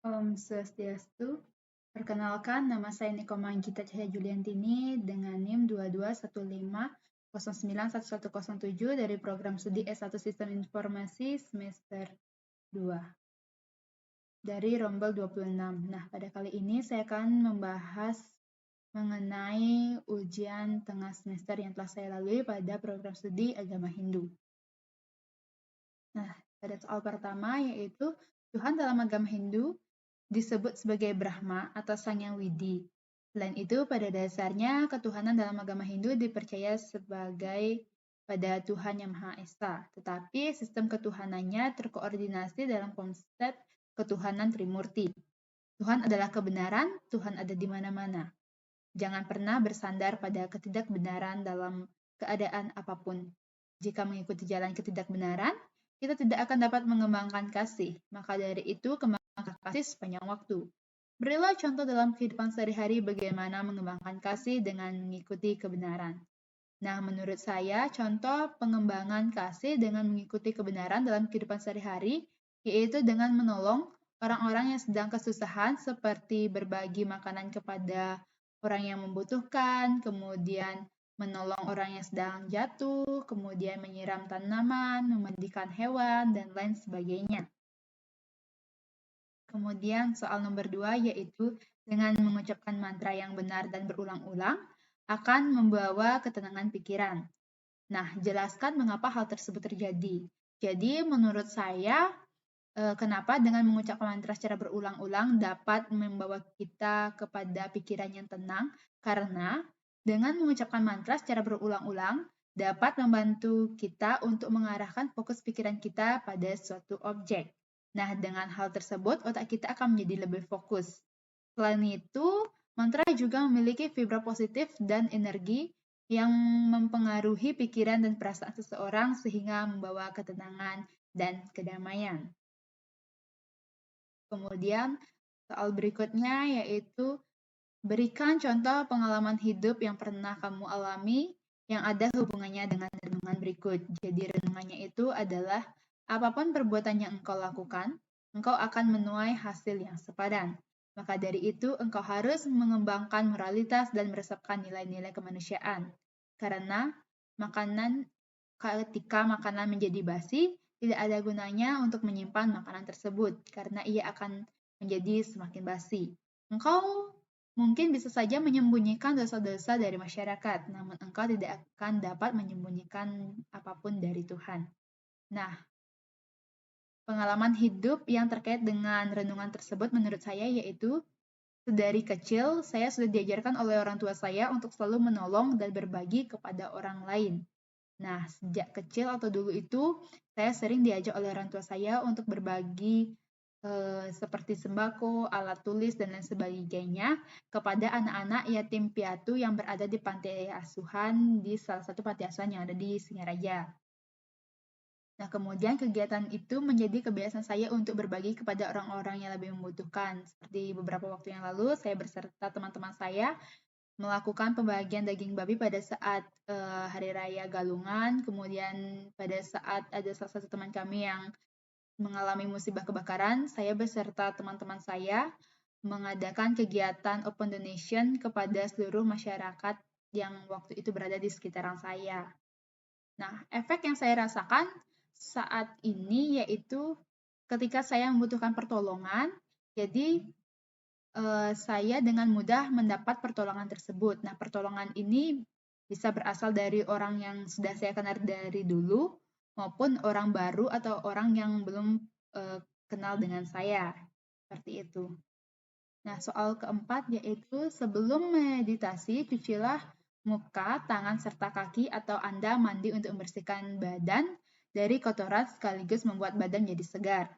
Om Swastiastu. Perkenalkan, nama saya Niko Manggita Cahya Juliantini dengan NIM 2215091107 dari program studi S1 Sistem Informasi semester 2 dari Rombel 26. Nah, pada kali ini saya akan membahas mengenai ujian tengah semester yang telah saya lalui pada program studi Agama Hindu. Nah, pada soal pertama yaitu Tuhan dalam agama Hindu disebut sebagai Brahma atau Sang Yang Widi. Selain itu, pada dasarnya ketuhanan dalam agama Hindu dipercaya sebagai pada Tuhan Yang Maha Esa, tetapi sistem ketuhanannya terkoordinasi dalam konsep ketuhanan Trimurti. Tuhan adalah kebenaran, Tuhan ada di mana-mana. Jangan pernah bersandar pada ketidakbenaran dalam keadaan apapun. Jika mengikuti jalan ketidakbenaran, kita tidak akan dapat mengembangkan kasih. Maka dari itu, kembangkan kasih sepanjang waktu. Berilah contoh dalam kehidupan sehari-hari bagaimana mengembangkan kasih dengan mengikuti kebenaran. Nah, menurut saya, contoh pengembangan kasih dengan mengikuti kebenaran dalam kehidupan sehari-hari, yaitu dengan menolong orang-orang yang sedang kesusahan, seperti berbagi makanan kepada orang yang membutuhkan, kemudian menolong orang yang sedang jatuh, kemudian menyiram tanaman, memandikan hewan, dan lain sebagainya. Kemudian soal nomor 2 yaitu dengan mengucapkan mantra yang benar dan berulang-ulang akan membawa ketenangan pikiran. Nah, jelaskan mengapa hal tersebut terjadi. Jadi, menurut saya, kenapa dengan mengucapkan mantra secara berulang-ulang dapat membawa kita kepada pikiran yang tenang? Karena dengan mengucapkan mantra secara berulang-ulang dapat membantu kita untuk mengarahkan fokus pikiran kita pada suatu objek. Nah, dengan hal tersebut, otak kita akan menjadi lebih fokus. Selain itu, mantra juga memiliki vibra positif dan energi yang mempengaruhi pikiran dan perasaan seseorang sehingga membawa ketenangan dan kedamaian. Kemudian, soal berikutnya yaitu berikan contoh pengalaman hidup yang pernah kamu alami yang ada hubungannya dengan renungan berikut. Jadi renungannya itu adalah apapun perbuatan yang engkau lakukan, engkau akan menuai hasil yang sepadan. Maka dari itu, engkau harus mengembangkan moralitas dan meresapkan nilai-nilai kemanusiaan. Karena ketika makanan menjadi basi, tidak ada gunanya untuk menyimpan makanan tersebut, karena ia akan menjadi semakin basi. Engkau mungkin bisa saja menyembunyikan dosa-dosa dari masyarakat, namun engkau tidak akan dapat menyembunyikan apapun dari Tuhan. Nah, pengalaman hidup yang terkait dengan renungan tersebut menurut saya yaitu dari kecil saya sudah diajarkan oleh orang tua saya untuk selalu menolong dan berbagi kepada orang lain. Nah, sejak kecil atau dulu itu saya sering diajak oleh orang tua saya untuk berbagi seperti sembako, alat tulis, dan lain sebagainya kepada anak-anak yatim piatu yang berada di panti asuhan di salah satu panti asuhan yang ada di Singaraja. Nah, kemudian kegiatan itu menjadi kebiasaan saya untuk berbagi kepada orang-orang yang lebih membutuhkan. Seperti beberapa waktu yang lalu, saya beserta teman-teman saya melakukan pembagian daging babi pada saat Hari Raya Galungan. Kemudian pada saat ada salah satu teman kami yang mengalami musibah kebakaran, saya beserta teman-teman saya mengadakan kegiatan open donation kepada seluruh masyarakat yang waktu itu berada di sekitaran saya. Nah, efek yang saya rasakan saat ini yaitu ketika saya membutuhkan pertolongan, jadi saya dengan mudah mendapat pertolongan tersebut. Nah, pertolongan ini bisa berasal dari orang yang sudah saya kenal dari dulu, maupun orang baru atau orang yang belum kenal dengan saya. Seperti itu. Nah, soal keempat yaitu sebelum meditasi, cucilah muka, tangan, serta kaki atau Anda mandi untuk membersihkan badan dari kotoran sekaligus membuat badan jadi segar.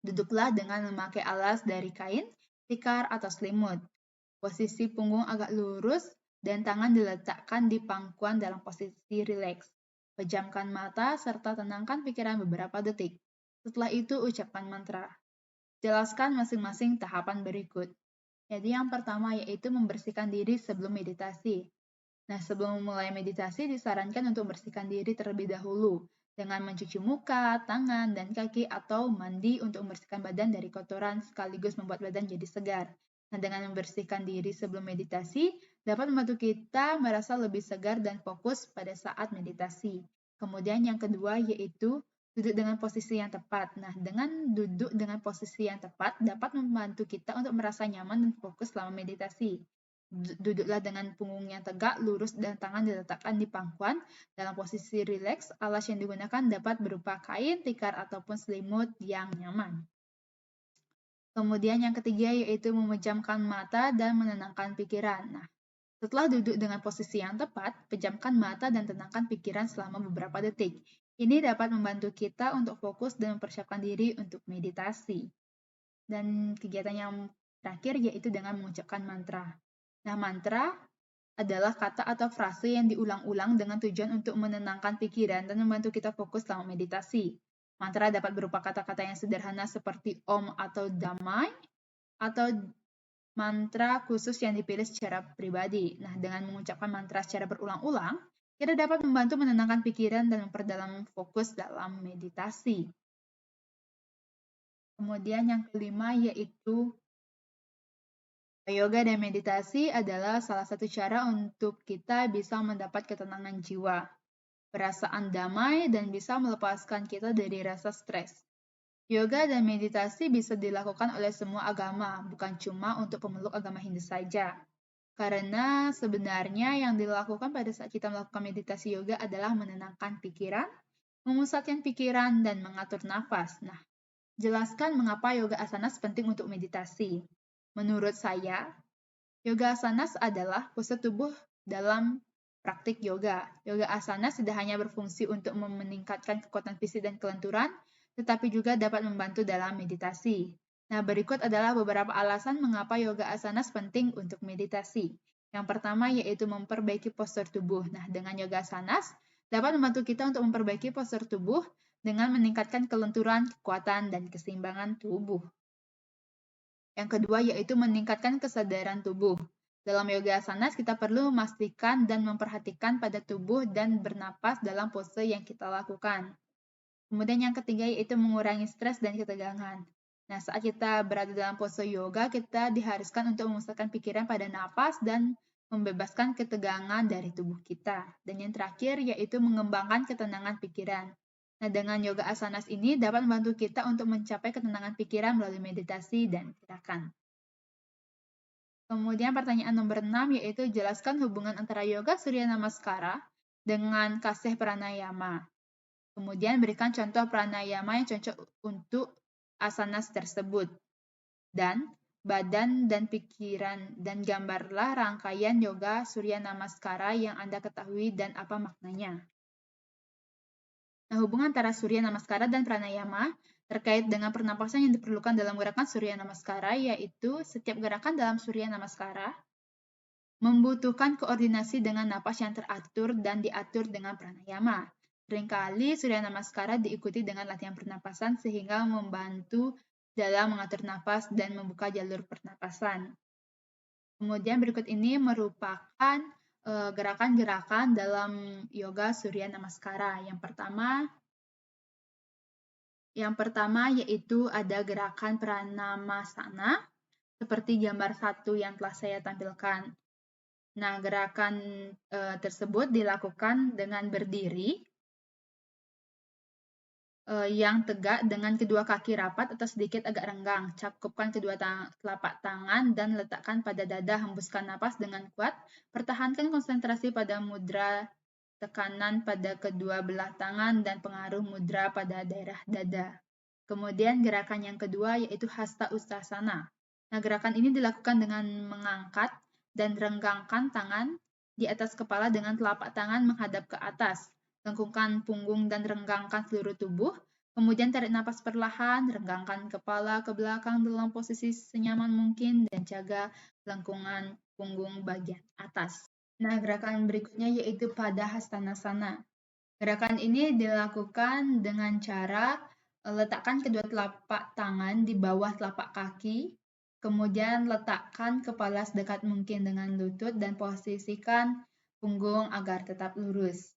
Duduklah dengan memakai alas dari kain, tikar, atau selimut. Posisi punggung agak lurus dan tangan diletakkan di pangkuan dalam posisi rileks. Pejamkan mata serta tenangkan pikiran beberapa detik. Setelah itu ucapkan mantra. Jelaskan masing-masing tahapan berikut. Jadi yang pertama yaitu membersihkan diri sebelum meditasi. Nah, sebelum memulai meditasi disarankan untuk membersihkan diri terlebih dahulu. dengan mencuci muka, tangan, dan kaki, atau mandi untuk membersihkan badan dari kotoran sekaligus membuat badan jadi segar. Nah, dengan membersihkan diri sebelum meditasi, dapat membantu kita merasa lebih segar dan fokus pada saat meditasi. Kemudian yang kedua yaitu duduk dengan posisi yang tepat. Nah, dengan duduk dengan posisi yang tepat dapat membantu kita untuk merasa nyaman dan fokus selama meditasi. Duduklah dengan punggung yang tegak, lurus, dan tangan diletakkan di pangkuan. Dalam posisi rileks, alas yang digunakan dapat berupa kain, tikar, ataupun selimut yang nyaman. Kemudian yang ketiga yaitu memejamkan mata dan menenangkan pikiran. Nah, setelah duduk dengan posisi yang tepat, pejamkan mata dan tenangkan pikiran selama beberapa detik. Ini dapat membantu kita untuk fokus dan mempersiapkan diri untuk meditasi. Dan kegiatan yang terakhir yaitu dengan mengucapkan mantra. Nah, mantra adalah kata atau frase yang diulang-ulang dengan tujuan untuk menenangkan pikiran dan membantu kita fokus selama meditasi. Mantra dapat berupa kata-kata yang sederhana seperti Om atau Damai, atau mantra khusus yang dipilih secara pribadi. Nah, dengan mengucapkan mantra secara berulang-ulang, kita dapat membantu menenangkan pikiran dan memperdalam fokus dalam meditasi. Kemudian yang kelima yaitu yoga dan meditasi adalah salah satu cara untuk kita bisa mendapat ketenangan jiwa, perasaan damai, dan bisa melepaskan kita dari rasa stres. Yoga dan meditasi bisa dilakukan oleh semua agama, bukan cuma untuk pemeluk agama Hindu saja. Karena sebenarnya yang dilakukan pada saat kita melakukan meditasi yoga adalah menenangkan pikiran, memusatkan pikiran, dan mengatur nafas. Nah, jelaskan mengapa yoga asanas penting untuk meditasi. Menurut saya, yoga asanas adalah pose tubuh dalam praktik yoga. Yoga asanas tidak hanya berfungsi untuk meningkatkan kekuatan fisik dan kelenturan, tetapi juga dapat membantu dalam meditasi. Nah, berikut adalah beberapa alasan mengapa yoga asanas penting untuk meditasi. Yang pertama yaitu memperbaiki postur tubuh. Nah, dengan yoga asanas dapat membantu kita untuk memperbaiki postur tubuh dengan meningkatkan kelenturan, kekuatan, dan keseimbangan tubuh. Yang kedua yaitu meningkatkan kesadaran tubuh. Dalam yoga asanas, kita perlu memastikan dan memperhatikan pada tubuh dan bernapas dalam pose yang kita lakukan. Kemudian yang ketiga yaitu mengurangi stres dan ketegangan. Nah, saat kita berada dalam pose yoga, kita diharuskan untuk memusatkan pikiran pada napas dan membebaskan ketegangan dari tubuh kita. Dan yang terakhir yaitu mengembangkan ketenangan pikiran. Nah, dengan yoga asanas ini dapat membantu kita untuk mencapai ketenangan pikiran melalui meditasi dan gerakan. Kemudian pertanyaan nomor 6 yaitu jelaskan hubungan antara yoga Surya Namaskara dengan kasih pranayama. Kemudian berikan contoh pranayama yang cocok untuk asanas tersebut. Dan badan dan pikiran dan gambarlah rangkaian yoga Surya Namaskara yang Anda ketahui dan apa maknanya. Nah, hubungan antara Surya Namaskara dan pranayama terkait dengan pernapasan yang diperlukan dalam gerakan Surya Namaskara, yaitu setiap gerakan dalam Surya Namaskara membutuhkan koordinasi dengan napas yang teratur dan diatur dengan pranayama. Seringkali Surya Namaskara diikuti dengan latihan pernapasan sehingga membantu dalam mengatur napas dan membuka jalur pernapasan. Kemudian berikut ini merupakan gerakan-gerakan dalam yoga Surya Namaskara. Yang pertama yaitu ada gerakan Pranamasana seperti gambar 1 yang telah saya tampilkan. Nah, gerakan tersebut dilakukan dengan berdiri yang tegak dengan kedua kaki rapat atau sedikit agak renggang. Cakupkan kedua telapak tangan dan letakkan pada dada, hembuskan napas dengan kuat. Pertahankan konsentrasi pada mudra tekanan pada kedua belah tangan dan pengaruh mudra pada daerah dada. Kemudian gerakan yang kedua yaitu Hasta Ustasana. Nah, gerakan ini dilakukan dengan mengangkat dan renggangkan tangan di atas kepala dengan telapak tangan menghadap ke atas. Lengkungkan punggung dan renggangkan seluruh tubuh. Kemudian tarik napas perlahan, renggangkan kepala ke belakang dalam posisi senyaman mungkin dan jaga lengkungan punggung bagian atas. Nah, gerakan berikutnya yaitu Padahastanasana. Gerakan ini dilakukan dengan cara letakkan kedua telapak tangan di bawah telapak kaki, kemudian letakkan kepala sedekat mungkin dengan lutut dan posisikan punggung agar tetap lurus.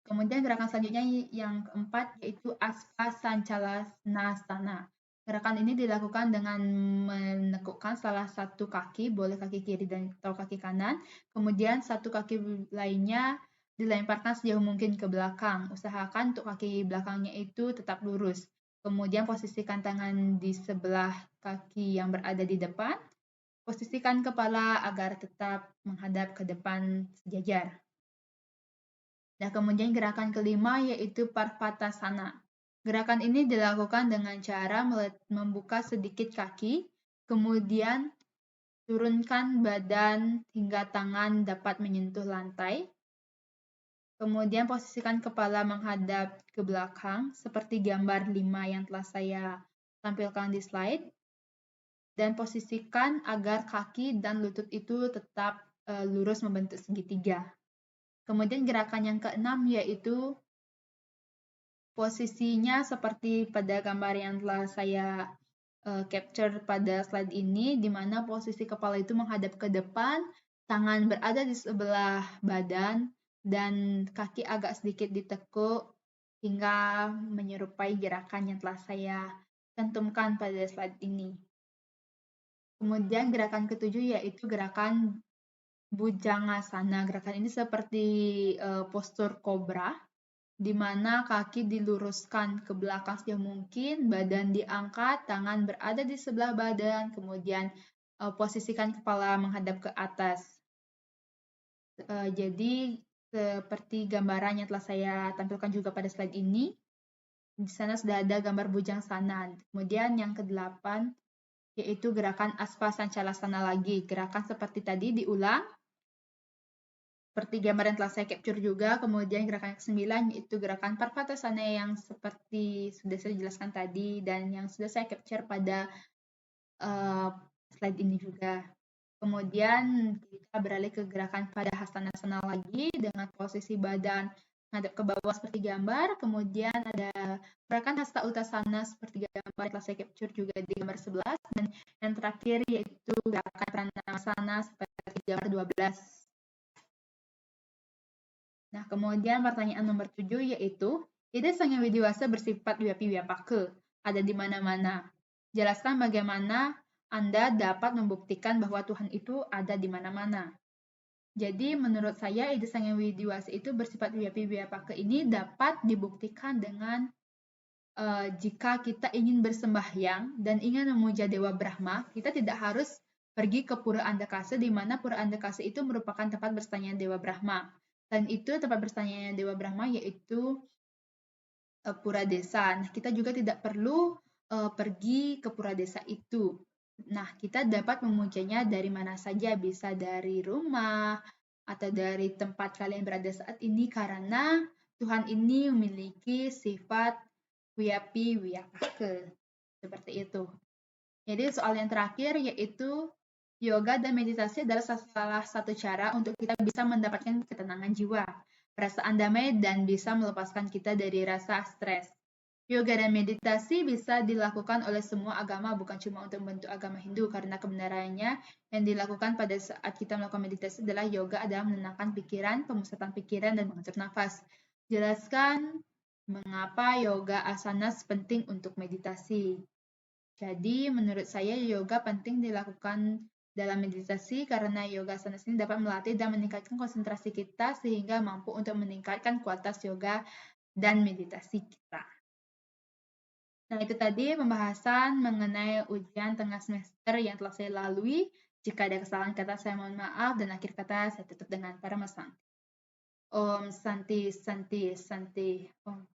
Kemudian gerakan selanjutnya yang keempat yaitu Aspa Sancalanasana. Gerakan ini dilakukan dengan menekukkan salah satu kaki, boleh kaki kiri dan atau kaki kanan. Kemudian satu kaki lainnya dilemparkan sejauh mungkin ke belakang. Usahakan untuk kaki belakangnya itu tetap lurus. Kemudian posisikan tangan di sebelah kaki yang berada di depan. Posisikan kepala agar tetap menghadap ke depan sejajar. Nah, kemudian gerakan kelima yaitu Parvatasana. Gerakan ini dilakukan dengan cara membuka sedikit kaki, kemudian turunkan badan hingga tangan dapat menyentuh lantai. Kemudian posisikan kepala menghadap ke belakang, seperti gambar 5 yang telah saya tampilkan di slide. Dan posisikan agar kaki dan lutut itu tetap lurus membentuk segitiga. Kemudian gerakan yang keenam yaitu posisinya seperti pada gambar yang telah saya capture pada slide ini, di mana posisi kepala itu menghadap ke depan, tangan berada di sebelah badan, dan kaki agak sedikit ditekuk hingga menyerupai gerakan yang telah saya cantumkan pada slide ini. Kemudian gerakan ketujuh yaitu gerakan Bhujangasana. Gerakan ini seperti postur kobra, di mana kaki diluruskan ke belakang sejauh mungkin, badan diangkat, tangan berada di sebelah badan, kemudian posisikan kepala menghadap ke atas. Jadi seperti gambaran yang telah saya tampilkan juga pada slide ini, di sana sudah ada gambar Bhujangasana. Kemudian yang ke-8 yaitu gerakan Aspa Sancalasana lagi. Gerakan seperti tadi diulang, seperti gambar yang telah saya capture juga. Kemudian gerakan yang ke-9 yaitu gerakan Parvatasana yang seperti sudah saya jelaskan tadi dan yang sudah saya capture pada slide ini juga. Kemudian kita beralih ke gerakan Padahasana lagi dengan posisi badan menghadap ke bawah seperti gambar. Kemudian ada gerakan Hasta Uttasana seperti gambar yang telah saya capture juga di gambar 11. Dan yang terakhir yaitu gerakan Pranamasana seperti gambar 12. Nah, kemudian pertanyaan nomor 7 yaitu, ide Sangya Widiwasa bersifat Wiyapake, ada di mana-mana. Jelaskan bagaimana Anda dapat membuktikan bahwa Tuhan itu ada di mana-mana. Jadi, menurut saya, ide Sangya Widiwasa itu bersifat Wiyapake ini dapat dibuktikan dengan jika kita ingin bersembahyang dan ingin memuja Dewa Brahma, kita tidak harus pergi ke Pura Andakasa, di mana Pura Andakasa itu merupakan tempat bertanya Dewa Brahma. Dan itu tempat bertanya Dewa Brahma yaitu Pura Desa. Nah, kita juga tidak perlu pergi ke Pura Desa itu. Nah, kita dapat memujanya dari mana saja, bisa dari rumah atau dari tempat kalian berada saat ini, karena Tuhan ini memiliki sifat Wiyapake. Seperti itu. Jadi soal yang terakhir yaitu yoga dan meditasi adalah salah satu cara untuk kita bisa mendapatkan ketenangan jiwa, perasaan damai, dan bisa melepaskan kita dari rasa stres. Yoga dan meditasi bisa dilakukan oleh semua agama, bukan cuma untuk membentuk agama Hindu, karena kebenarannya yang dilakukan pada saat kita melakukan meditasi adalah yoga adalah menenangkan pikiran, pemusatan pikiran, dan mengatur nafas. Jelaskan mengapa yoga asana penting untuk meditasi. Jadi, menurut saya yoga penting dilakukan dalam meditasi karena yoga asana ini dapat melatih dan meningkatkan konsentrasi kita sehingga mampu untuk meningkatkan kualitas yoga dan meditasi kita. Nah, itu tadi pembahasan mengenai ujian tengah semester yang telah saya lalui. Jika ada kesalahan kata, saya mohon maaf, dan akhir kata saya tutup dengan Paramasanti. Om Santi Santi Santi Om.